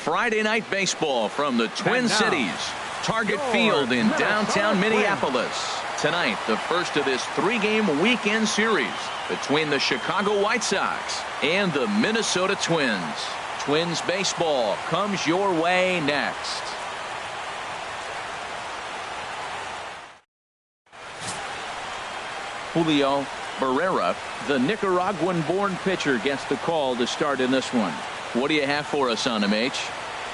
Friday night baseball from the Twin Cities. Target Field in downtown Minneapolis. Tonight, the first of this three-game weekend series between the Chicago White Sox and the Minnesota Twins. Twins baseball comes your way next. Julio Barrera, the Nicaraguan-born pitcher, gets the call to start in this one. What do you have for us on him, H?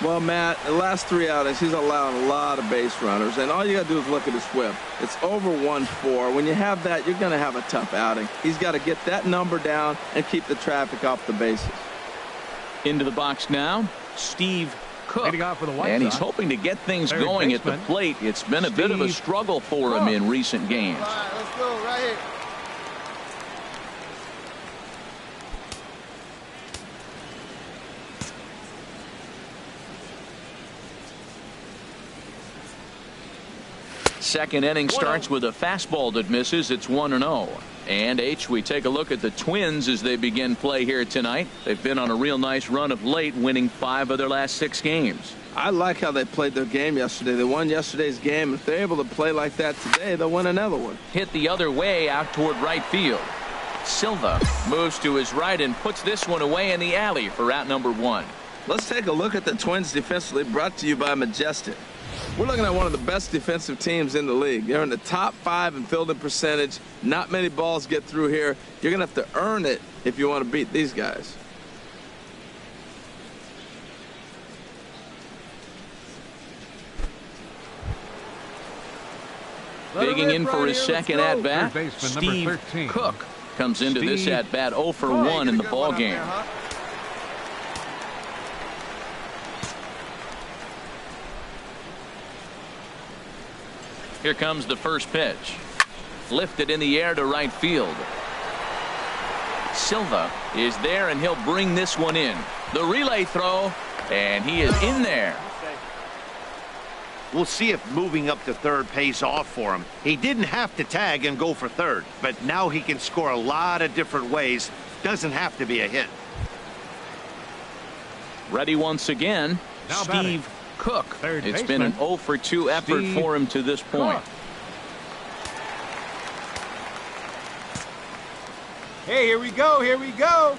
Well, Matt, the last three outings, he's allowed a lot of base runners, and all you got to do is look at his whip. It's over 1.4. When you have that, you're going to have a tough outing. He's got to get that number down and keep the traffic off the bases. Into the box now, Steve Cook, and he's hoping to get things going at the plate. It's been a bit of a struggle for him in recent games. All right, let's go right here. Second inning starts with a fastball that misses. It's 1-0. And H, we take a look at the Twins as they begin play here tonight. They've been on a real nice run of late, winning 5 of their last 6 games. I like how they played their game yesterday. They won yesterday's game. If they're able to play like that today, they'll win another one. Hit the other way out toward right field. Silva moves to his right and puts this one away in the alley for out number 1. Let's take a look at the Twins defensively, brought to you by Majestic. We're looking at one of the best defensive teams in the league. They're in the top 5 in fielding percentage. Not many balls get through here. You're going to have to earn it if you want to beat these guys. Digging in for his second at-bat, Steve Cook comes into this at-bat 0 for 1 in the ball game. Here comes the first pitch. Lifted in the air to right field. Silva is there, and he'll bring this one in. The relay throw, and he is in there. We'll see if moving up to third pays off for him. He didn't have to tag and go for third, but now he can score a lot of different ways. Doesn't have to be a hit. Ready once again, Steve Cook. It's been an 0 for 2 effort for him to this point. Hey, here we go. Here we go.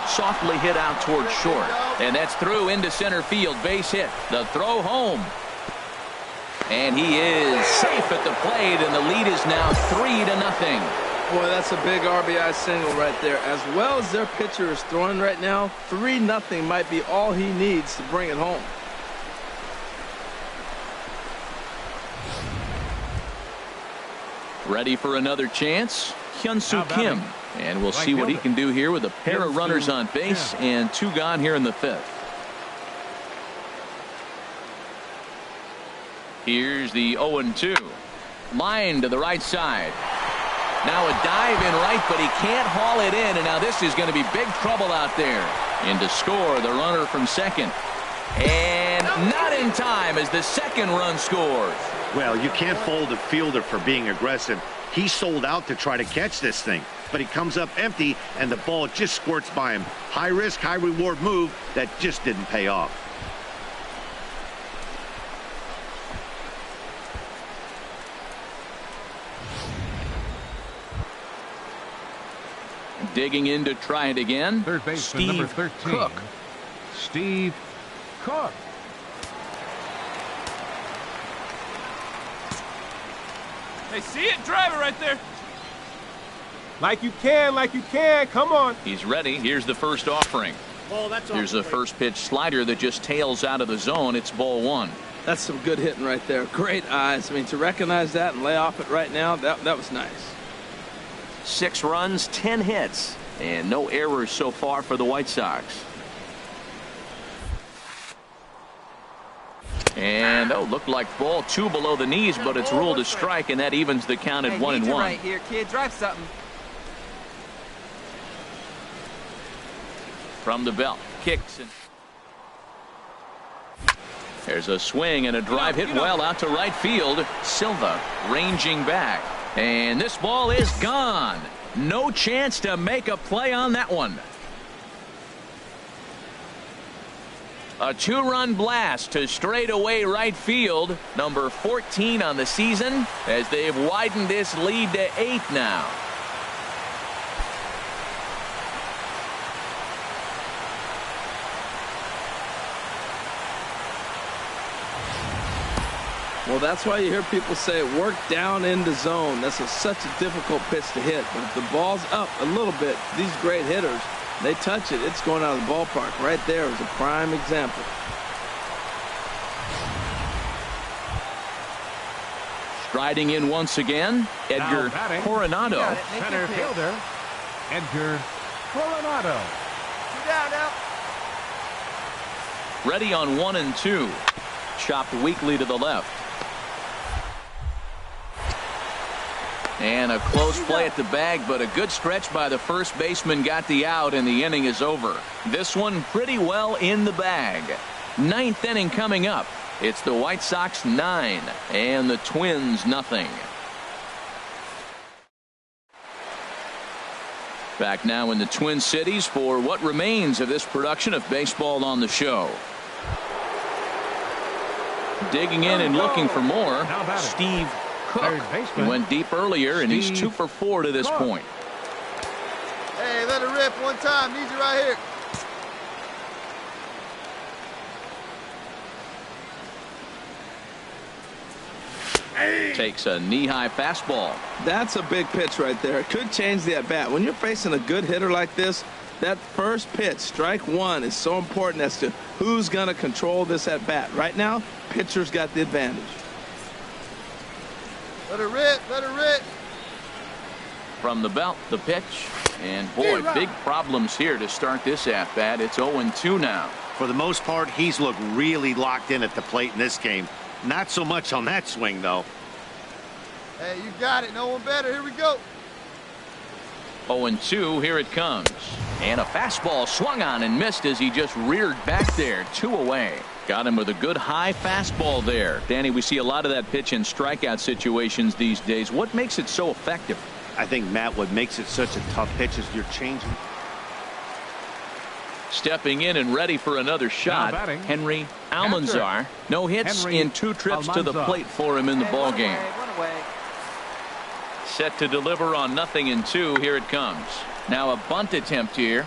Softly hit out toward short, and that's through into center field. Base hit. The throw home, and he is safe at the plate, and the lead is now 3-0. Boy, that's a big RBI single right there. As well as their pitcher is throwing right now, 3-0 might be all he needs to bring it home. Ready for another chance, Hyun-Soo Kim. And we'll see what he can do here with a pair of runners on base and 2 gone here in the 5th. Here's the 0-2. Line to the right side. Now a dive in right, but he can't haul it in, and now this is going to be big trouble out there. In to score, the runner from second. And not in time as the second run scores. Well, you can't fault a fielder for being aggressive. He sold out to try to catch this thing, but he comes up empty, and the ball just squirts by him. High risk, high reward move that just didn't pay off. Digging in to try it again. Third baseman number 13. Cook. Steve Cook. Hey, see it? Drive it right there. Like you can, come on. He's ready. Here's the first offering. Here's a first pitch slider that just tails out of the zone. It's ball 1. That's some good hitting right there. Great eyes. I mean, to recognize that and lay off it right now, that was nice. 6 runs, 10 hits, and no errors so far for the White Sox. And looked like ball 2 below the knees, but it's ruled a strike, and that evens the count at 1-1. Right here, kid. Drive something. From the belt, kicks and there's a swing and a drive hit well out to right field. Silva ranging back. And this ball is gone. No chance to make a play on that one. A two-run blast to straightaway right field. Number 14 on the season as they've widened this lead to 8 now. Well, that's why you hear people say work down in the zone. That's such a difficult pitch to hit. But if the ball's up a little bit, these great hitters, they touch it, it's going out of the ballpark. Right there is a prime example. Striding in once again, Edgar Coronado. Center fielder, Edgar Coronado. 2 down now. Ready on 1 and 2. Chopped weakly to the left. And a close play at the bag, but a good stretch by the first baseman got the out, and the inning is over. This one pretty well in the bag. 9th inning coming up. It's the White Sox 9 and the Twins nothing. Back now in the Twin Cities for what remains of this production of Baseball on the Show. Digging in and looking for more, Steve Cook. He went deep earlier, and he's 2 for 4 to this point. Hey, let it rip one time. Need you right here. Takes a knee-high fastball. That's a big pitch right there. It could change the at-bat. When you're facing a good hitter like this, that first pitch, strike 1, is so important as to who's going to control this at-bat. Right now, pitcher's got the advantage. Let it rip. Let it rip. From the belt, the pitch. And, boy, big problems here to start this at-bat. It's 0-2 now. For the most part, he's looked really locked in at the plate in this game. Not so much on that swing, though. Hey, you got it. No one better. Here we go. 0-2, here it comes. And a fastball swung on and missed as he just reared back there. 2 away. Got him with a good high fastball there. Danny, we see a lot of that pitch in strikeout situations these days. What makes it so effective? I think, Matt, what makes it such a tough pitch is you're changing. Stepping in and ready for another shot, Henry Almanzar. No hits in 2 trips to the plate for him in the ball game. Set to deliver on 0-2. Here it comes. Now a bunt attempt here.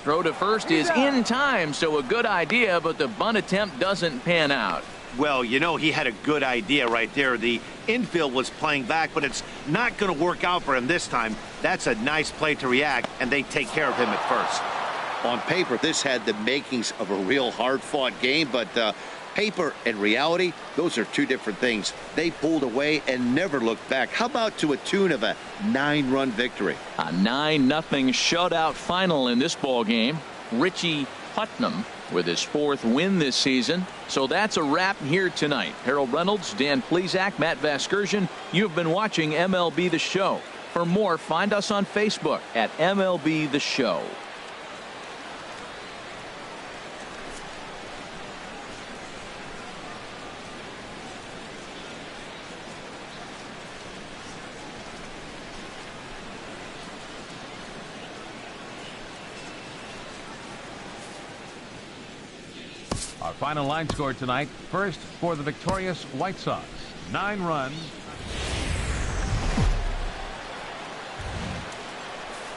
Throw to first is in time, so a good idea, but the bunt attempt doesn't pan out. Well, you know, he had a good idea right there. The infield was playing back, but it's not going to work out for him this time. That's a nice play to react, and they take care of him at first. On paper, this had the makings of a real hard-fought game, but paper and reality, those are 2 different things. They pulled away and never looked back. How about to a tune of a 9-run victory? A 9-0 shutout final in this ball game. Richie Putnam with his 4th win this season. So that's a wrap here tonight. Harold Reynolds, Dan Plesac, Matt Vasgersian. You've been watching MLB The Show. For more, find us on Facebook at MLB The Show. Our final line score tonight. First for the victorious White Sox. 9 runs.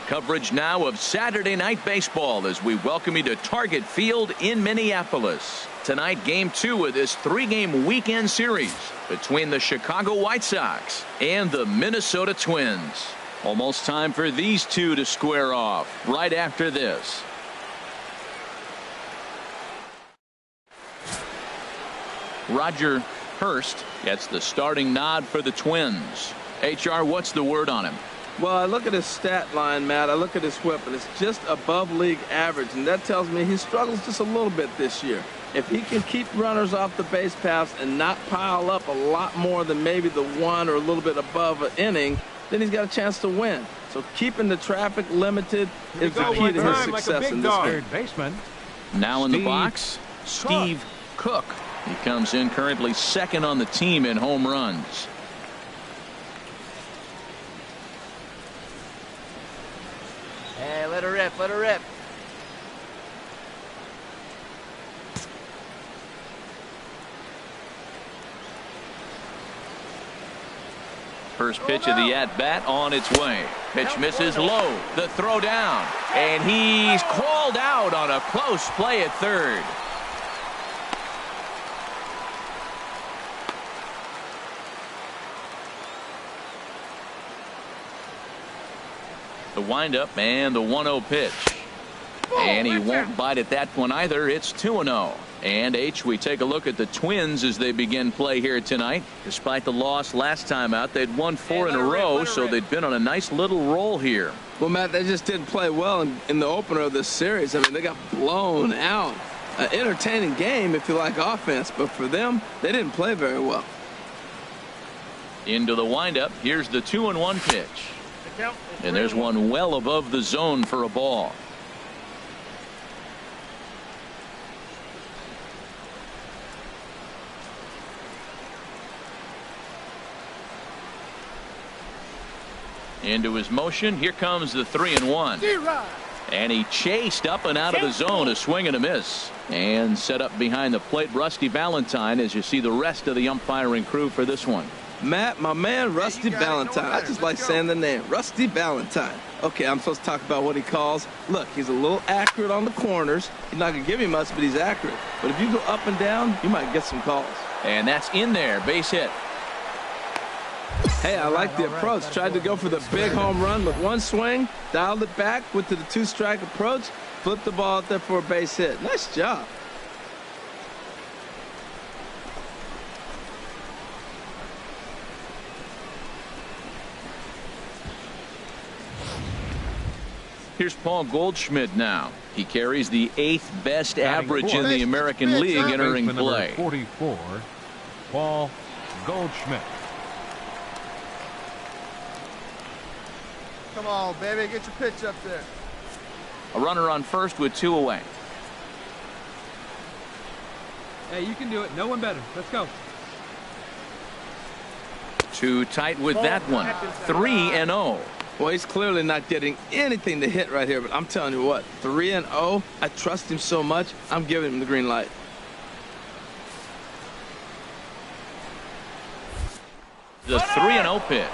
Coverage now of Saturday Night Baseball as we welcome you to Target Field in Minneapolis. Tonight, Game 2 of this 3-game weekend series between the Chicago White Sox and the Minnesota Twins. Almost time for these two to square off right after this. Roger Hurst gets the starting nod for the Twins. HR, what's the word on him? Well, I look at his stat line, Matt. I look at his whip, and it's just above league average, and that tells me he struggles just a little bit this year. If he can keep runners off the base paths and not pile up a lot more than maybe the 1 or a little bit above an inning, then he's got a chance to win. So keeping the traffic limited is the key to his success in this game. Third baseman. Now in the box, Steve Cook. He comes in currently 2nd on the team in home runs. Hey, let her rip. Let her rip. First pitch of the at-bat on its way. Pitch misses low. The throw down. And he's called out on a close play at third. The windup and the 1-0 pitch. And he won't bite at that one either. It's 2-0. And H, we take a look at the Twins as they begin play here tonight. Despite the loss last time out, they'd won 4 in a row, so they'd been on a nice little roll here. Well, Matt, they just didn't play well in the opener of this series. I mean, they got blown out. An entertaining game if you like offense, but for them, they didn't play very well. Into the windup. Here's the 2-1 pitch. And there's one well above the zone for a ball. Into his motion. Here comes the 3-1. And he chased up and out of the zone. A swing and a miss. And set up behind the plate, Rusty Valentine, as you see the rest of the umpiring crew for this one. Matt, my man, Rusty Valentine. I just like saying the name. Rusty Valentine. Okay, I'm supposed to talk about what he calls. Look, he's a little accurate on the corners. He's not going to give you much, but he's accurate. But if you go up and down, you might get some calls. And that's in there. Base hit. Hey, I like the approach. Tried to go for the big home run with one swing, dialed it back, went to the 2-strike approach, flipped the ball out there for a base hit. Nice job. Here's Paul Goldschmidt now. He carries the 8th best average in the American League entering play. 44, Paul Goldschmidt. Come on, baby. Get your pitch up there. A runner on first with 2 away. Hey, you can do it. No one better. Let's go. Too tight with that one. 3-0. Well, he's clearly not getting anything to hit right here, but I'm telling you what, 3-0, I trust him so much, I'm giving him the green light. The 3-0 pitch.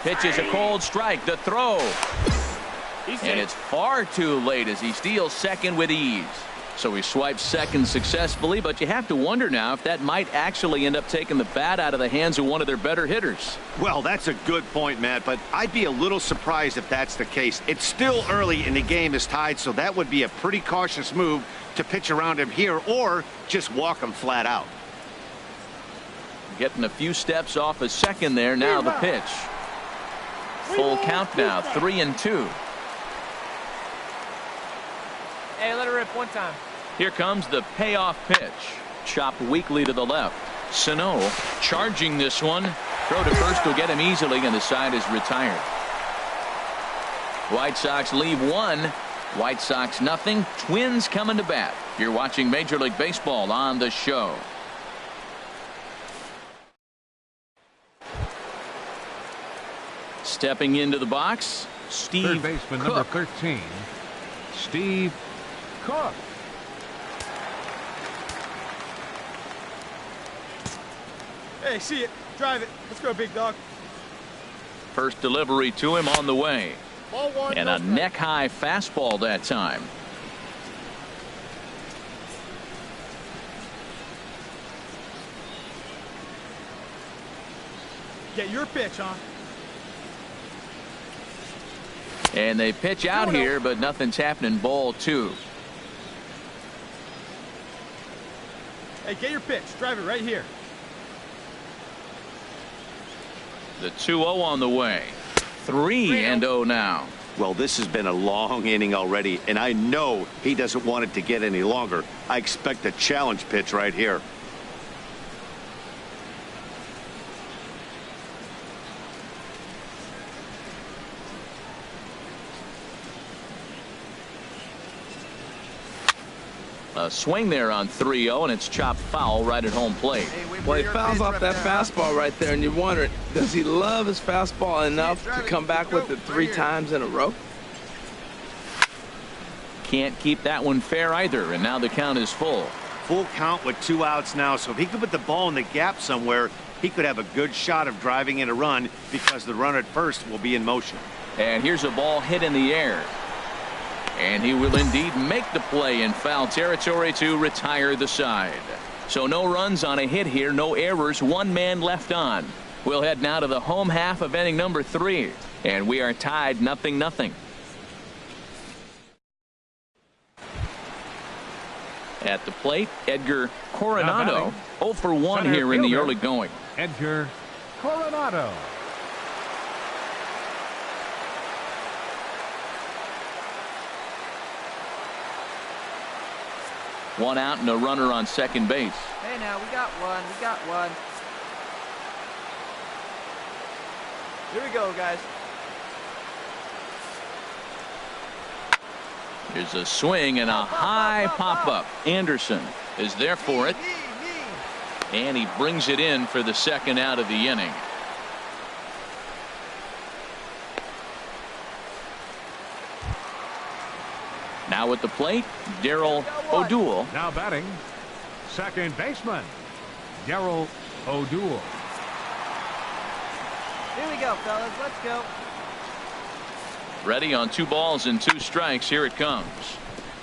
Pitch is a cold strike. The throw. And it's far too late as he steals second with ease. So he swipes second successfully, but you have to wonder now if that might actually end up taking the bat out of the hands of one of their better hitters. Well, that's a good point, Matt, but I'd be a little surprised if that's the case. It's still early and the game is tied, so that would be a pretty cautious move to pitch around him here or just walk him flat out. Getting a few steps off a second there. Now the pitch. Full count now. 3-2. Hey, let her rip one time. Here comes the payoff pitch. Chopped weakly to the left. Sano charging this one. Throw to first will get him easily, and the side is retired. White Sox leave 1. White Sox nothing. Twins coming to bat. You're watching Major League Baseball on the show. Stepping into the box, Steve Third baseman Cook. number 13, Steve Cook. Hey, see it. Drive it. Let's go, big dog. First delivery to him on the way. Ball one, And no a strike. neck-high fastball that time. Get your pitch, huh? And they pitch out here, but nothing's happening. Ball 2. Hey, get your pitch. Drive it right here. The 2-0 on the way. 3-0 now. Well, this has been a long inning already, and I know he doesn't want it to get any longer. I expect a challenge pitch right here. A swing there on 3-0, and it's chopped foul right at home plate. Well, he fouls off that fastball right there, and you're wondering, does he love his fastball enough to come back with it 3 times in a row? Can't keep that one fair either, and now the count is full. Full count with 2 outs now, so if he could put the ball in the gap somewhere, he could have a good shot of driving in a run because the runner at first will be in motion. And here's a ball hit in the air. And he will indeed make the play in foul territory to retire the side. So no runs on a hit here, no errors, one man left on. We'll head now to the home half of inning number 3. And we are tied 0-0. At the plate, Edgar Coronado, 0 for 1 Center here in the fielder, early going. Edgar Coronado. One out and a runner on second base. Hey, now, we got one. We got one. Here we go, guys. Here's a swing and a high pop-up. Anderson is there for it. And he brings it in for the second out of the inning. Now at the plate, Darryl O'Doul. Now batting, second baseman, Darryl O'Doul. Here we go, fellas. Let's go. Ready on 2 balls and 2 strikes. Here it comes.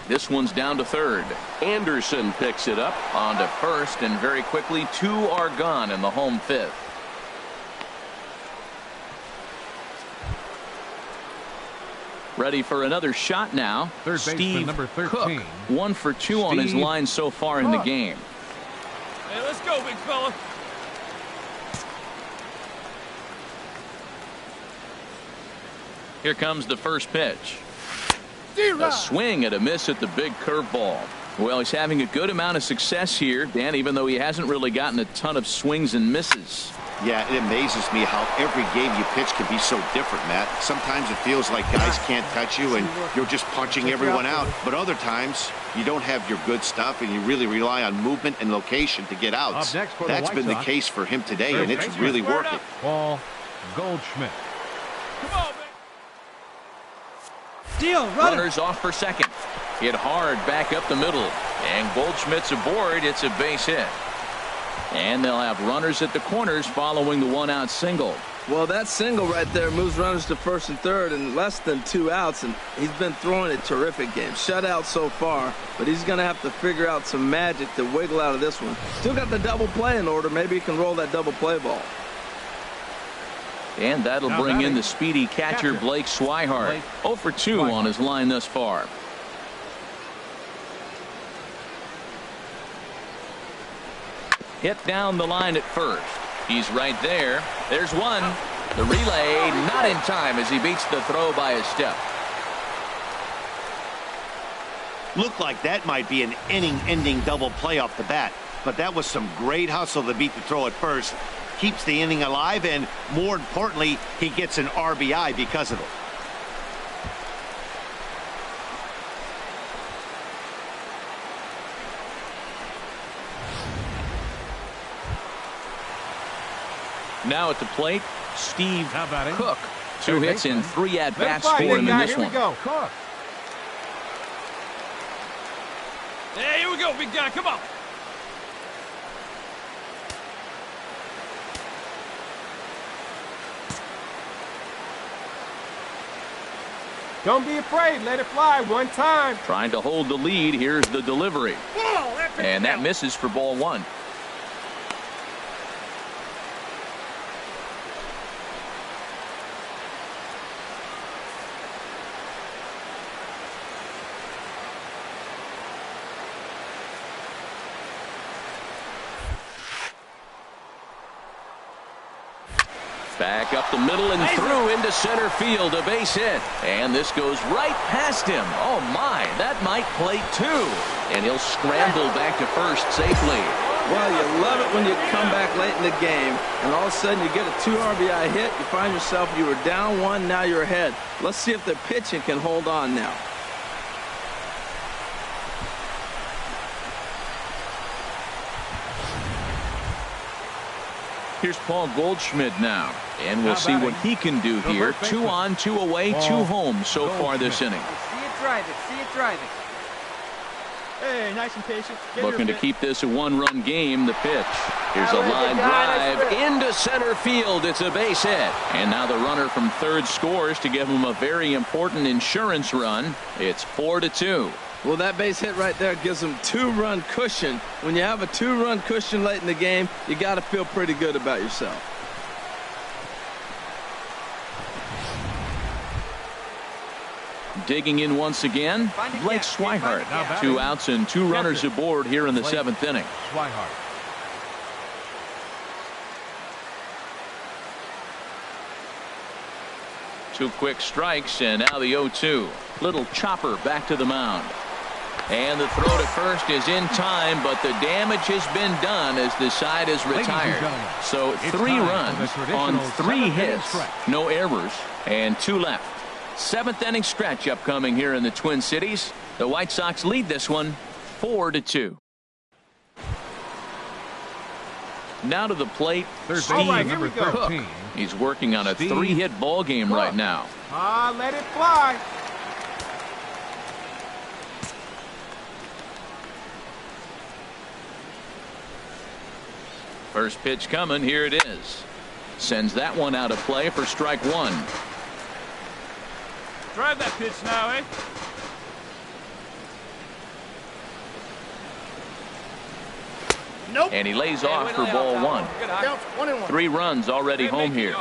This one's down to third. Anderson picks it up on to first, and very quickly 2 are gone in the home 5th. Ready for another shot now. Third baseman, Steve number 13. Cook, 1 for 2 on his line so far in the game. Hey, let's go, big fella. Here comes the first pitch. A swing and a miss at the big curveball. Well, he's having a good amount of success here, Dan, even though he hasn't really gotten a ton of swings and misses. Yeah, it amazes me how every game you pitch can be so different, Matt. Sometimes it feels like guys can't touch you and you're just punching everyone out. But other times you don't have your good stuff and you really rely on movement and location to get outs. That's been the case for him today, and it's really working. Paul Goldschmidt. Come on, man. Deal, Runners off for second. Hit hard back up the middle. And Goldschmidt's aboard. It's a base hit. And they'll have runners at the corners following the 1-out single. Well, that single right there moves runners to first and third in less than 2 outs, and he's been throwing a terrific game. Shutout so far, but he's going to have to figure out some magic to wiggle out of this one. Still got the double play in order. Maybe he can roll that double play ball. And that'll bring in the speedy catcher Blake Swihart. 0 for 2 on his line thus far. Hit down the line at first. He's right there. There's one. The relay not in time as he beats the throw by a step. Looked like that might be an inning-ending double play off the bat, but that was some great hustle to beat the throw at first. Keeps the inning alive, and more importantly, he gets an RBI because of it. Now at the plate, Steve Cook. 2 Third hits baseman. and 3 at-bats for him in this Here one. we go. Cook. Hey, here we go, big guy. Come on. Don't be afraid. Let it fly one time. Trying to hold the lead. Here's the delivery. And that misses for ball 1. Back up the middle and through into center field, a base hit. And this goes right past him. Oh my, that might play 2. And he'll scramble back to first safely. Well, you love it when you come back late in the game, and all of a sudden you get a 2 RBI hit. You find yourself, you were down 1, now you're ahead. Let's see if the pitching can hold on now. Here's Paul Goldschmidt now. And we'll see what he can do here. 2 on, 2 away, 2 home so far this inning. See it driving. See it driving. Hey, nice and patient. Looking to keep this a one-run game. The pitch. Here's a line drive into center field. It's a base hit. And now the runner from third scores to give him a very important insurance run. It's 4-2. Well, that base hit right there gives them two-run cushion. When you have a two-run cushion late in the game, you got to feel pretty good about yourself. Digging in once again, Blake Swihart. 2 outs and 2 runners aboard here in the 7th inning. Swihart. Two quick strikes, and now the 0-2. Little chopper back to the mound. And the throw to first is in time, but the damage has been done as the side is retired. So 3 runs on 3 hits, no errors, and 2 left. 7th inning stretch upcoming here in the Twin Cities. The White Sox lead this one 4-2. Now to the plate, Steve number 13. Cook. He's working on a 3-hit ball game right now. Let it fly. First pitch coming. Here it is. Sends that one out of play for strike 1. Drive that pitch now, eh? Nope. And he lays off for ball 1. 3 runs already home here.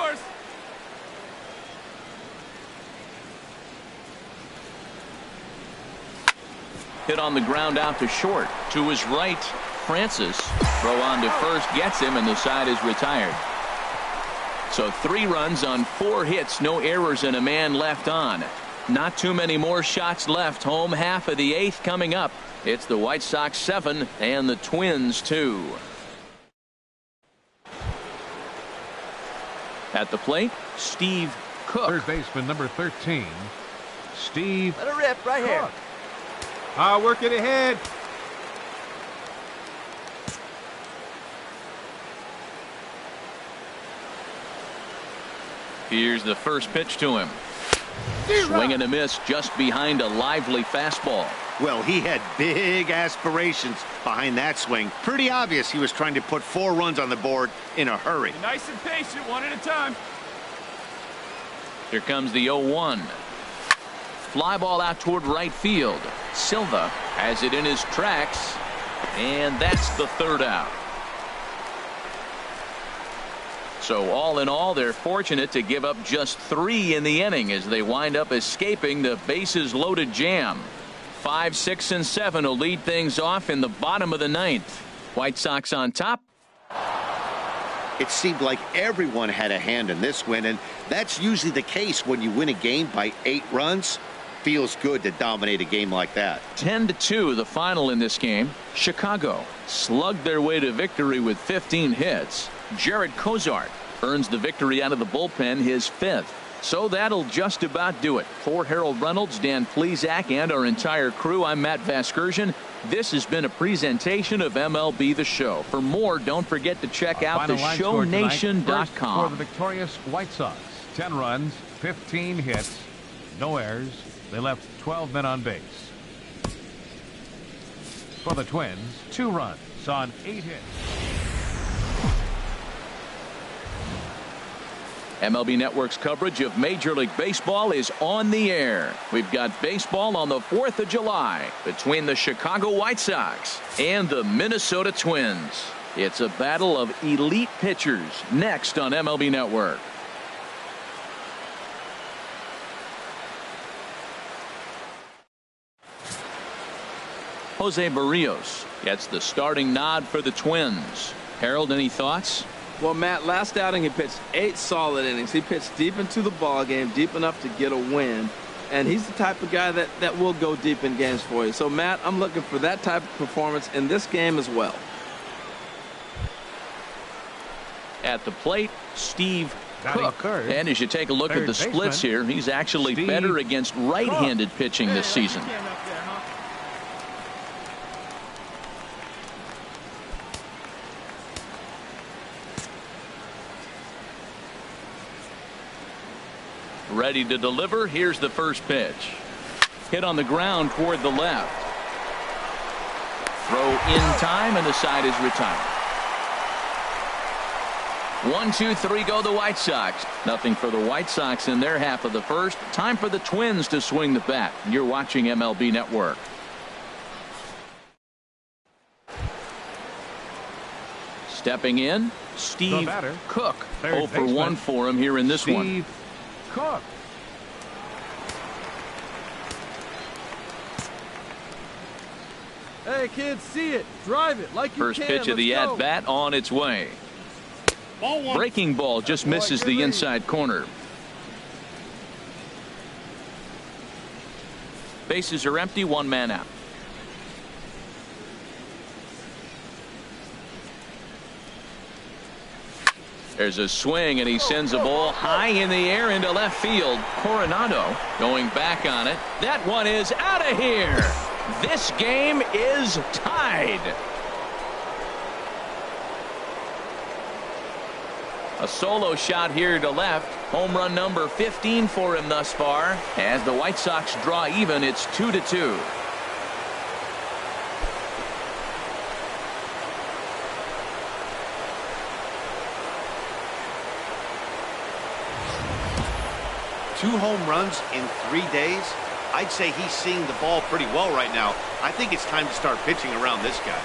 Hit on the ground out to short. To his right, Francis. Throw on to first gets him, and the side is retired. So 3 runs on 4 hits, no errors, and a man left on. Not too many more shots left. Home half of the 8th coming up. It's the White Sox 7 and the Twins 2. At the plate, Steve Cook. Third baseman number 13, Steve. Let it rip right here. I'll work it ahead. Here's the first pitch to him. Swing and a miss just behind a lively fastball. Well, he had big aspirations behind that swing. Pretty obvious he was trying to put 4 runs on the board in a hurry. Nice and patient, one at a time. Here comes the 0-1. Fly ball out toward right field. Silva has it in his tracks, and that's the 3rd out. So all in all, they're fortunate to give up just 3 in the inning as they wind up escaping the bases loaded jam. 5, 6, and 7 will lead things off in the bottom of the 9th. White Sox on top. It seemed like everyone had a hand in this win, and that's usually the case when you win a game by 8 runs. Feels good to dominate a game like that. 10-2 the final in this game. Chicago slugged their way to victory with 15 hits. Jared Kozart earns the victory out of the bullpen, his 5th. So that'll just about do it. For Harold Reynolds, Dan Plesac, and our entire crew, I'm Matt Vasgersian. This has been a presentation of MLB The Show. For more, don't forget to check out theshownation.com. For the victorious White Sox, 10 runs, 15 hits, no errors. They left 12 men on base. For the Twins, 2 runs on 8 hits. MLB Network's coverage of Major League Baseball is on the air. We've got baseball on the 4th of July between the Chicago White Sox and the Minnesota Twins. It's a battle of elite pitchers next on MLB Network. Jose Barrios gets the starting nod for the Twins. Harold, any thoughts? Well, Matt, last outing he pitched 8 solid innings. He pitched deep into the ball game, deep enough to get a win. And he's the type of guy that will go deep in games for you. So, Matt, I'm looking for that type of performance in this game as well. At the plate, Steve Cook. And as you take a look at the splits here, he's actually better against right-handed pitching this season. Ready to deliver. Here's the first pitch. Hit on the ground toward the left. Throw in time, and the side is retired. 1, 2, 3 go the White Sox. Nothing for the White Sox in their half of the first. Time for the Twins to swing the bat. You're watching MLB Network. Stepping in, Steve Cook. 0 for 1 for him here in this one. Steve Cook. Hey, kids, see it. Drive it like you First can. pitch of the at-bat on its way. Breaking ball just misses the inside corner. Bases are empty, 1 man out. There's a swing, and he sends a ball high in the air into left field. Coronado going back on it. That one is out of here. This game is tied. A solo shot here to left. Home run number 15 for him thus far. As the White Sox draw even, it's 2-2. Two home runs in 3 days. I'd say he's seeing the ball pretty well right now. I think it's time to start pitching around this guy.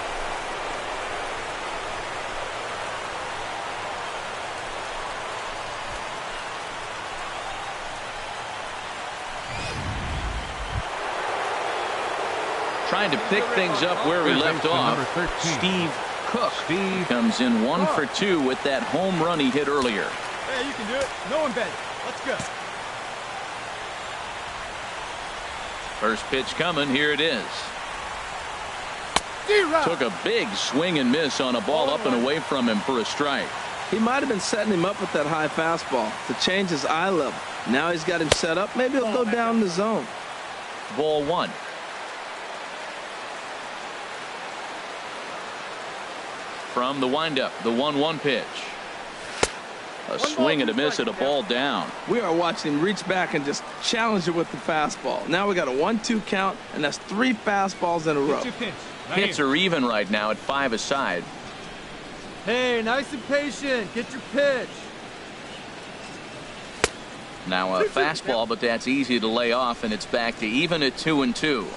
Trying to pick things up where we left off. Steve Cook comes in 1 for 2 with that home run he hit earlier. Hey, you can do it. No one bet it. Let's go. First pitch coming. Here it is. Took a big swing and miss on a ball up and away from him for a strike. He might have been setting him up with that high fastball to change his eye level. Now he's got him set up. Maybe he'll go down the zone. Ball 1. From the windup, the 1-1 pitch. A swing and a miss at a ball down. We are watching him reach back and just challenge it with the fastball. Now we got a 1-2 count, and that's 3 fastballs in a row. Hits are even right now at 5 aside. Hey, nice and patient. Get your pitch. Now a fastball, but that's easy to lay off, and it's back to even at 2-2.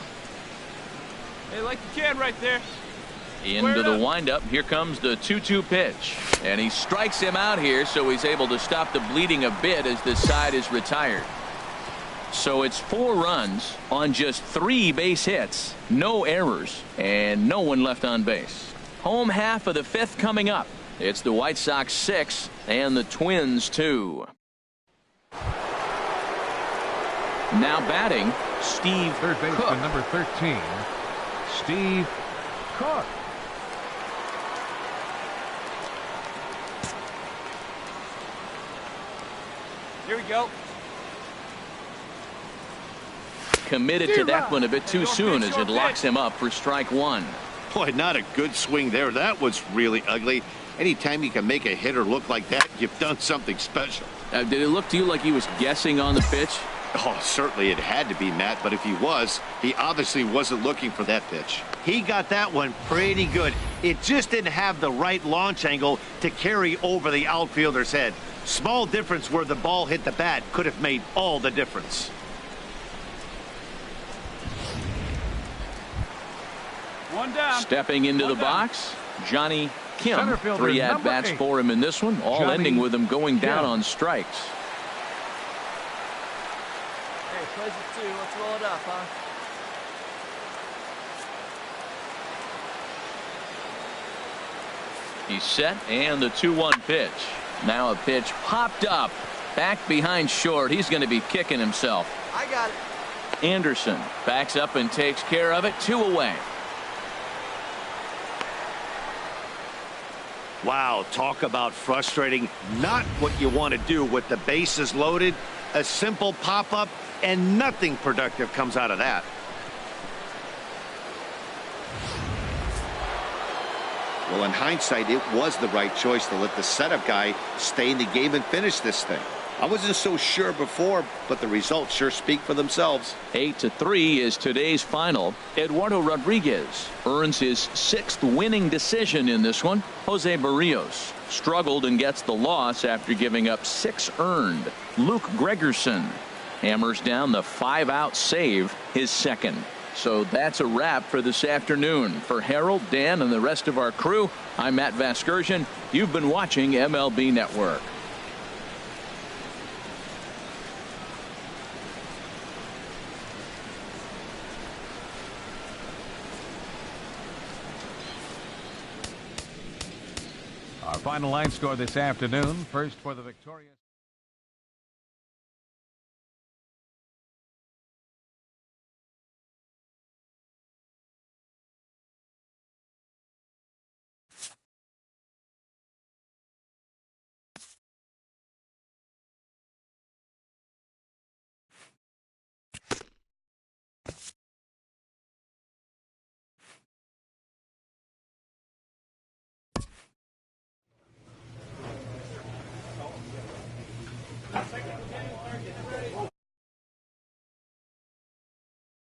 Hey, like you can right there. Into the windup. Here comes the 2-2 pitch. And he strikes him out here, so he's able to stop the bleeding a bit as this side is retired. So it's 4 runs on just 3 base hits, no errors, and no one left on base. Home half of the 5th coming up. It's the White Sox 6 and the Twins 2. Now batting, Steve Third baseman Cook. number 13, Steve Cook. Here we go. Committed to that one a bit too soon as it locks him up for strike 1. Boy, not a good swing there. That was really ugly. Anytime you can make a hitter look like that, you've done something special. Did it look to you like he was guessing on the pitch? Oh, certainly it had to be, Matt, but if he was, he obviously wasn't looking for that pitch. He got that one pretty good. It just didn't have the right launch angle to carry over the outfielder's head. Small difference where the ball hit the bat could have made all the difference. One down. Stepping into the box, Johnny Kim. Center fielder 3 at-bats number 8. for him in this one, all Johnny ending with him going down Kim. on strikes. Hey, plays it 2. Let's roll it up, huh? He's set, and the 2-1 pitch. Now a pitch popped up. Back behind short. He's going to be kicking himself. I got it. Anderson backs up and takes care of it. 2 away. Wow, talk about frustrating. Not what you want to do with the bases loaded. A simple pop-up, and nothing productive comes out of that. Well, in hindsight, it was the right choice to let the setup guy stay in the game and finish this thing. I wasn't so sure before, but the results sure speak for themselves. 8-3 is today's final. Eduardo Rodriguez earns his 6th winning decision in this one. Jose Barrios struggled and gets the loss after giving up 6 earned. Luke Gregerson hammers down the 5-out save, his 2nd. So that's a wrap for this afternoon. For Harold, Dan, and the rest of our crew, I'm Matt Vasgersian. You've been watching MLB Network. Our final line score this afternoon. First for the victorious.